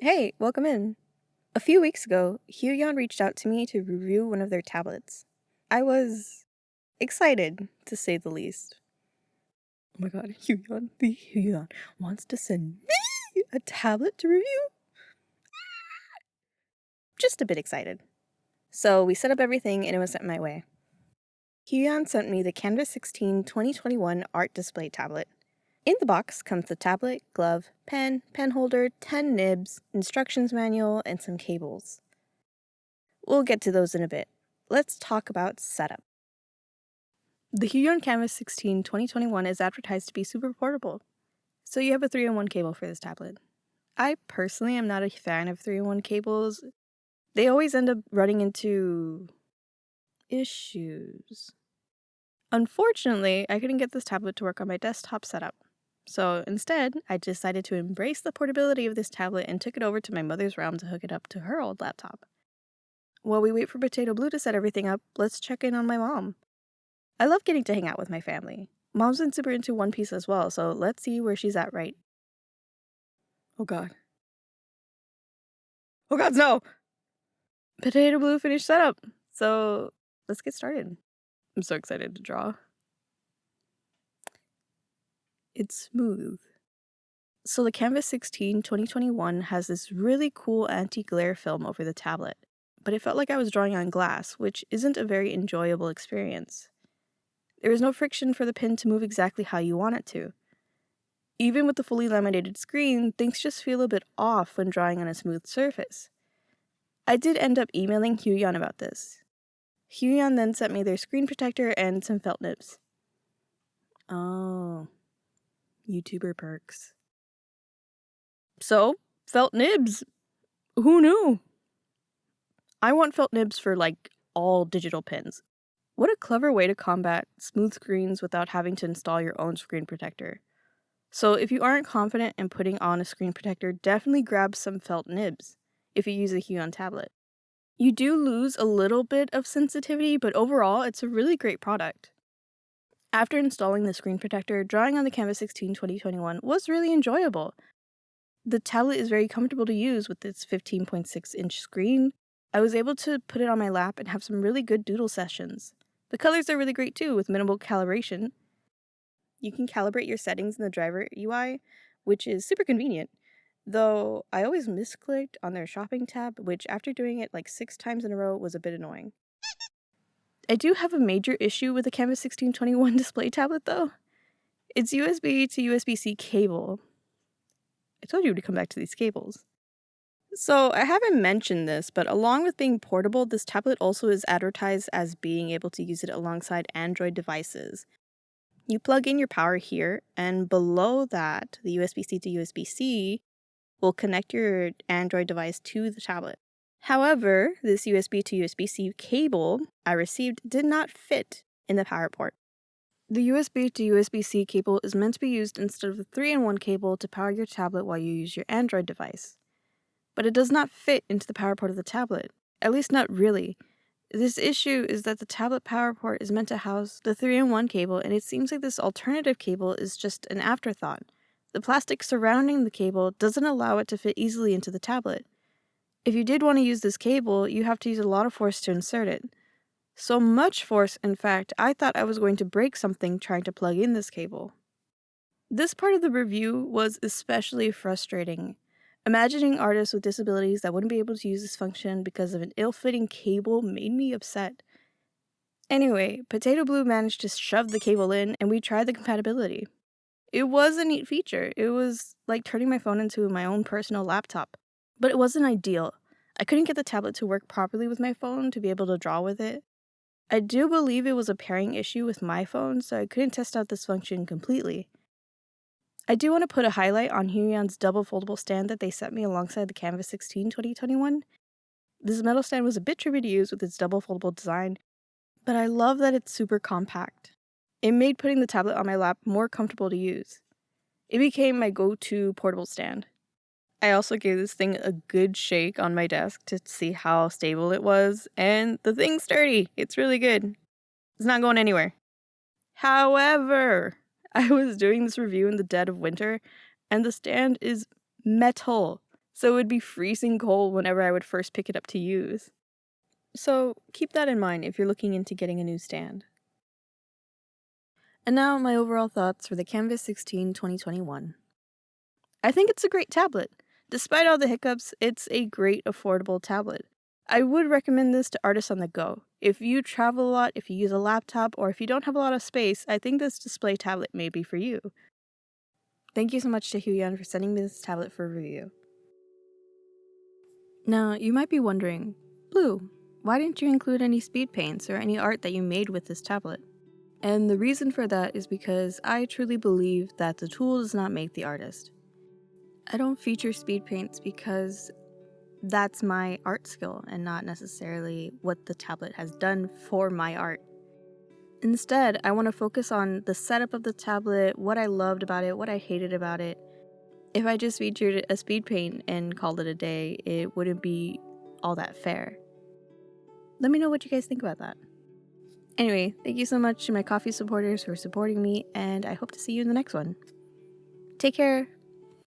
Hey, welcome in. A few weeks ago, Huion reached out to me to review one of their tablets. I was excited, to say the least. Oh my god, the Huion wants to send me a tablet to review? Just a bit excited. So we set up everything and it was sent my way. Huion sent me the Kamvas 16 2021 art display tablet. In the box comes the tablet, glove, pen holder, 10 nibs, instructions manual, and some cables. We'll get to those in a bit. Let's talk about setup. The Huion Kamvas 16 2021 is advertised to be super portable, so you have a 3-in-1 cable for this tablet. I personally am not a fan of 3-in-1 cables. They always end up running into issues. Unfortunately, I couldn't get this tablet to work on my desktop setup. So instead, I decided to embrace the portability of this tablet and took it over to my mother's realm to hook it up to her old laptop. While we wait for Potato Blue to set everything up, let's check in on my mom. I love getting to hang out with my family. Mom's been super into One Piece as well, so let's see where she's at right. Oh god, no! Potato Blue finished setup, so let's get started. I'm so excited to draw. It's smooth. So the Kamvas 16 2021 has this really cool anti-glare film over the tablet, but it felt like I was drawing on glass, which isn't a very enjoyable experience. There is no friction for the pen to move exactly how you want it to. Even with the fully laminated screen, things just feel a bit off when drawing on a smooth surface. I did end up emailing Huion about this. Huion then sent me their screen protector and some felt nibs. Oh, YouTuber perks. So, felt nibs. Who knew? I want felt nibs for all digital pens. What a clever way to combat smooth screens without having to install your own screen protector. So if you aren't confident in putting on a screen protector, definitely grab some felt nibs if you use a Huion tablet. You do lose a little bit of sensitivity, but overall, it's a really great product. After installing the screen protector, drawing on the Kamvas 16 2021 was really enjoyable. The tablet is very comfortable to use with its 15.6-inch screen. I was able to put it on my lap and have some really good doodle sessions. The colors are really great too, with minimal calibration. You can calibrate your settings in the driver UI, which is super convenient. Though I always misclicked on their shopping tab, which after doing it 6 times in a row was a bit annoying. I do have a major issue with the Kamvas 1621 display tablet though. It's USB to USB-C cable. I told you to come back to these cables. So I haven't mentioned this, but along with being portable, this tablet also is advertised as being able to use it alongside Android devices. You plug in your power here, and below that, the USB-C to USB-C will connect your Android device to the tablet. However, this USB to USB-C cable I received did not fit in the power port. The USB to USB-C cable is meant to be used instead of the 3-in-1 cable to power your tablet while you use your Android device. But it does not fit into the power port of the tablet, at least not really. This issue is that the tablet power port is meant to house the 3-in-1 cable, and it seems like this alternative cable is just an afterthought. The plastic surrounding the cable doesn't allow it to fit easily into the tablet. If you did want to use this cable, you have to use a lot of force to insert it. So much force, in fact, I thought I was going to break something trying to plug in this cable. This part of the review was especially frustrating. Imagining artists with disabilities that wouldn't be able to use this function because of an ill-fitting cable made me upset. Anyway, Potato Blue managed to shove the cable in, and we tried the compatibility. It was a neat feature. It was like turning my phone into my own personal laptop. But it wasn't ideal. I couldn't get the tablet to work properly with my phone to be able to draw with it. I do believe it was a pairing issue with my phone, so I couldn't test out this function completely. I do want to put a highlight on Huion's double foldable stand that they sent me alongside the Kamvas 16 2021. This metal stand was a bit tricky to use with its double foldable design, but I love that it's super compact. It made putting the tablet on my lap more comfortable to use. It became my go-to portable stand. I also gave this thing a good shake on my desk to see how stable it was, and the thing's sturdy. It's really good. It's not going anywhere. However, I was doing this review in the dead of winter, and the stand is metal. so it would be freezing cold whenever I would first pick it up to use. So keep that in mind if you're looking into getting a new stand. And now my overall thoughts for the Kamvas 16 2021. I think it's a great tablet. Despite all the hiccups, it's a great affordable tablet. I would recommend this to artists on the go. If you travel a lot, if you use a laptop, or if you don't have a lot of space, I think this display tablet may be for you. Thank you so much to Huion for sending me this tablet for review. Now, you might be wondering, Blue, why didn't you include any speed paints or any art that you made with this tablet? And the reason for that is because I truly believe that the tool does not make the artist. I don't feature speed paints because that's my art skill and not necessarily what the tablet has done for my art. Instead, I want to focus on the setup of the tablet, what I loved about it, what I hated about it. If I just featured a speed paint and called it a day, it wouldn't be all that fair. Let me know what you guys think about that. Anyway, thank you so much to my coffee supporters for supporting me, and I hope to see you in the next one. Take care!